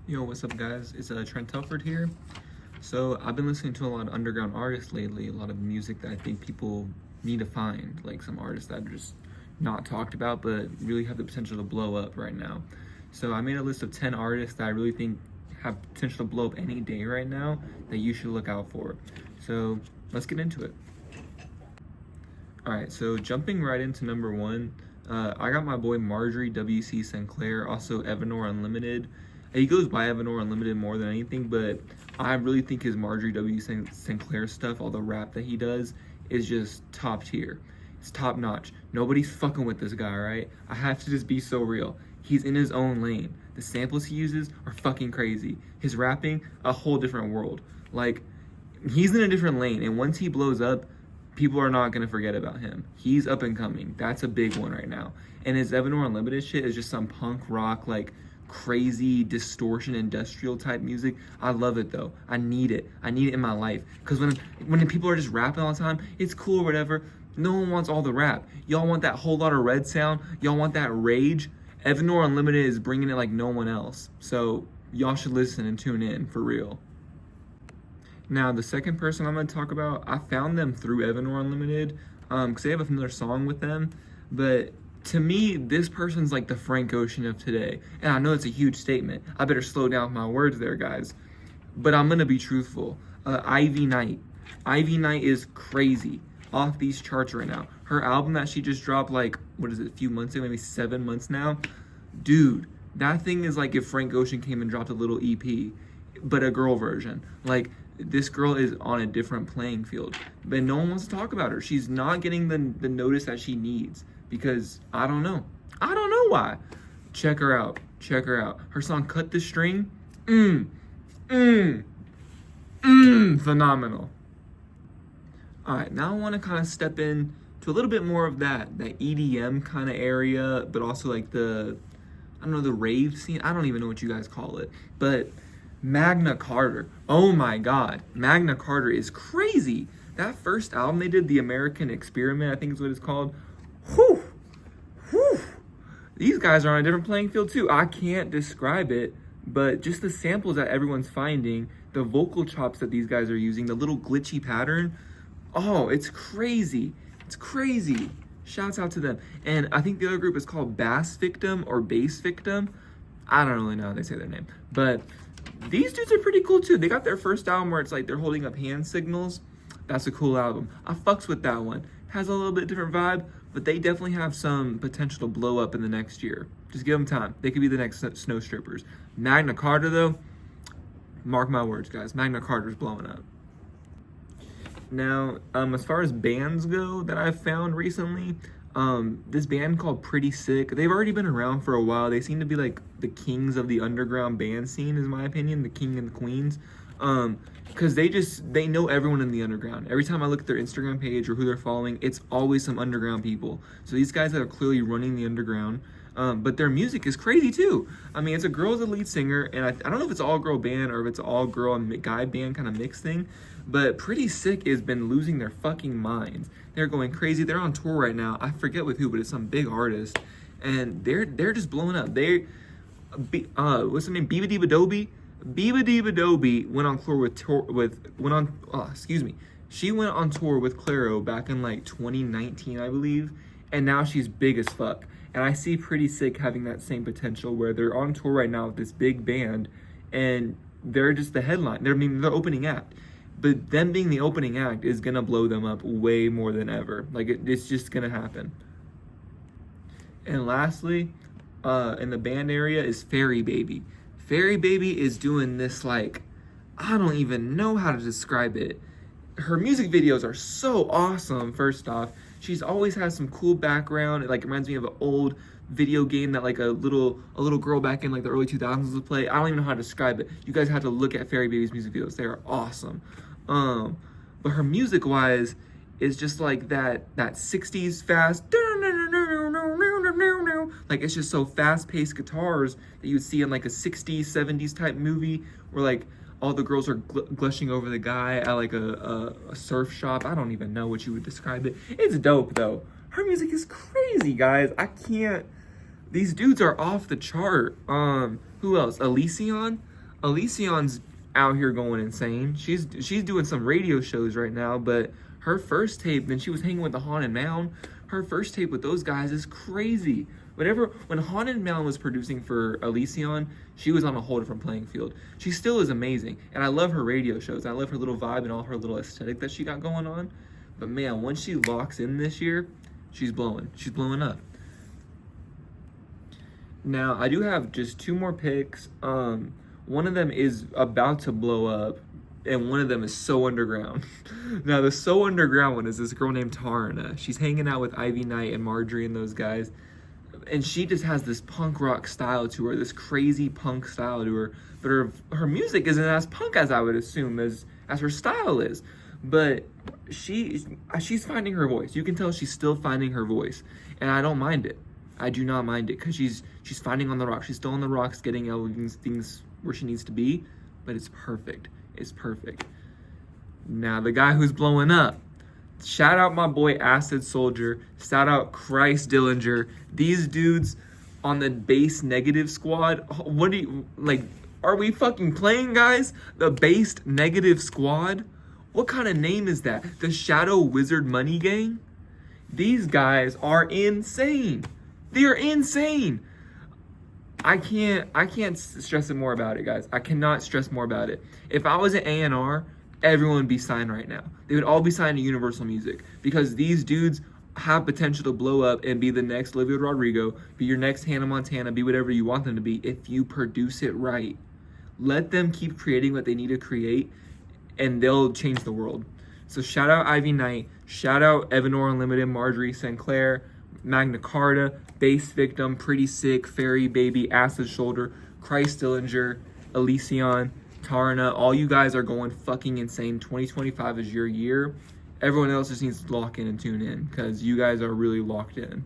Yo, what's up, guys? It's Trent Telford here. So I've been listening to a lot of underground artists lately, a lot of music that I think people need to find, like some artists that are just not talked about but really have the potential to blow up right now. So I made a list of 10 artists that I really think have potential to blow up any day right now that you should look out for. So let's get into it. All right, so jumping right into number one, I got my boy Marjorie WC Sinclair, also Evanora Unlimited. He goes by Evanora Unlimited more than anything, but I really think his Marjorie WC Sinclair stuff, all the rap that he does, is just top tier. It's top notch. Nobody's fucking with this guy, right? I have to just be so real. He's in his own lane. The samples he uses are fucking crazy. His rapping, a whole different world. Like, he's in a different lane, and once he blows up, people are not gonna forget about him. He's up and coming. That's a big one right now. And his Evanora Unlimited shit is just some punk rock, like, crazy distortion industrial type music. I love it though. I need it in my life, because when people are just rapping all the time, it's cool or whatever. No one wants all the rap. Y'all want that whole lot of red sound. Y'all want that rage. Evanora Unlimited is bringing it like no one else, so y'all should listen and tune in for real. Now the second person I'm going to talk about, I found them through Evanora Unlimited because they have another song with them, but to me, this person's like the Frank Ocean of today. And I know it's a huge statement. I better slow down with my words there, guys. But I'm going to be truthful. Ivy Knight. Ivy Knight is crazy. Off these charts right now. Her album that she just dropped, like, what is it, a few months ago, maybe 7 months now? Dude, that thing is like if Frank Ocean came and dropped a little EP, but a girl version. Like, this girl is on a different playing field. But no one wants to talk about her. She's not getting the notice that she needs. Because I don't know why. Check her out. Her song Cut the String, phenomenal. All right, now I want to kind of step in to a little bit more of that EDM kind of area, but also like the rave scene. I don't even know what you guys call it, but Magna Carta. Oh my God, Magna Carta is crazy. That first album they did, The American Experiment, I think is what it's called. Whew. These guys are on a different playing field too. I can't describe it, but just the samples that everyone's finding, the vocal chops that these guys are using, the little glitchy pattern. Oh, it's crazy. It's crazy. Shouts out to them. And I think the other group is called Bass Victim or Bass Victim. I don't really know how they say their name, but these dudes are pretty cool too. They got their first album where it's like they're holding up hand signals. That's a cool album. I fucks with that one. Has a little bit different vibe, but they definitely have some potential to blow up in the next year. Just give them time. They could be the next Snow Strippers. Magna Carta, though, mark my words, guys. Magna Carta's blowing up. Now, as far as bands go that I've found recently, this band called Pretty Sick, they've already been around for a while. They seem to be like the kings of the underground band scene, is my opinion, the king and the queens. Because they know everyone in the underground. Every time I look at their Instagram page or who they're following, it's always some underground people. So these guys that are clearly running the underground, but their music is crazy too. I mean, it's a girl as a lead singer, and I don't know if it's all girl band or if it's all girl and guy band kind of mixed thing, but Pretty Sick has been losing their fucking minds. They're going crazy. They're on tour right now. I forget with who, but it's some big artist, and they're just blowing up. What's her name? Biba Diba Doby. Biba Diba Doby went on tour She went on tour with Clairo back in like 2019, I believe, and now she's big as fuck. And I see Pretty Sick having that same potential where they're on tour right now with this big band, and they're just the headline. They're opening act. But them being the opening act is gonna blow them up way more than ever. Like it's just gonna happen. And lastly, in the band area is Fairy Baby. Fairy Baby is doing this, like, I don't even know how to describe it. Her music videos are so awesome, first off. She's always has some cool background. It, like, reminds me of an old video game that, like, a little girl back in, like, the early 2000s would play. I don't even know how to describe it. You guys have to look at Fairy Baby's music videos. They are awesome. But her music-wise is just, like, that 60s fast... Like, it's just so fast-paced guitars that you would see in, like, a 60s, 70s type movie where, like, all the girls are gushing over the guy at, like, a surf shop. I don't even know what you would describe it. It's dope, though. Her music is crazy, guys. I can't... These dudes are off the chart. Who else? Elusin? Elysion's out here going insane. She's doing some radio shows right now, but her first tape, then she was hanging with the Haunted Mound. Her first tape with those guys is crazy. When Haunted Mound was producing for Elusin, she was on a whole different playing field. She still is amazing, and I love her radio shows. I love her little vibe and all her little aesthetic that she got going on. But man, once she locks in this year, she's blowing. She's blowing up. Now, I do have just 2 more picks. One of them is about to blow up, and one of them is so underground. Now, the so underground one is this girl named Tarna. She's hanging out with Ivy Knight and Marjorie and those guys. And she just has this punk rock style to her, this crazy punk style to her. But her music isn't as punk as I would assume as her style is. But she's finding her voice. You can tell she's still finding her voice. And I don't mind it. I do not mind it, because she's finding on the rocks. She's still on the rocks, getting things where she needs to be. But it's perfect. It's perfect. Now, the guy who's blowing up. Shout out my boy Acid Soldier. Shout out Christ Dillinger. These dudes on the Bass Negative squad. What do you, like, are we fucking playing, guys? The Bass Negative squad? What kind of name is that? The Shadow Wizard Money Gang? These guys are insane. They're insane. I can't stress it more about it, guys. I cannot stress more about it. If I was an A&R, everyone would be signed right now. They would all be signed to Universal Music, because these dudes have potential to blow up and be the next Olivia Rodrigo, be your next Hannah Montana, be whatever you want them to be if you produce it right. Let them keep creating what they need to create, and they'll change the world. So shout out Ivy Knight, shout out Evanora Unlimited, Marjorie Sinclair, Magna Carta, Bass Victim, Pretty Sick, Fairy Baby, Acid Shoulder, Christ Dillinger, Elusin, Tarna. All you guys are going fucking insane. 2025 is your year. Everyone else just needs to lock in and tune in, because you guys are really locked in.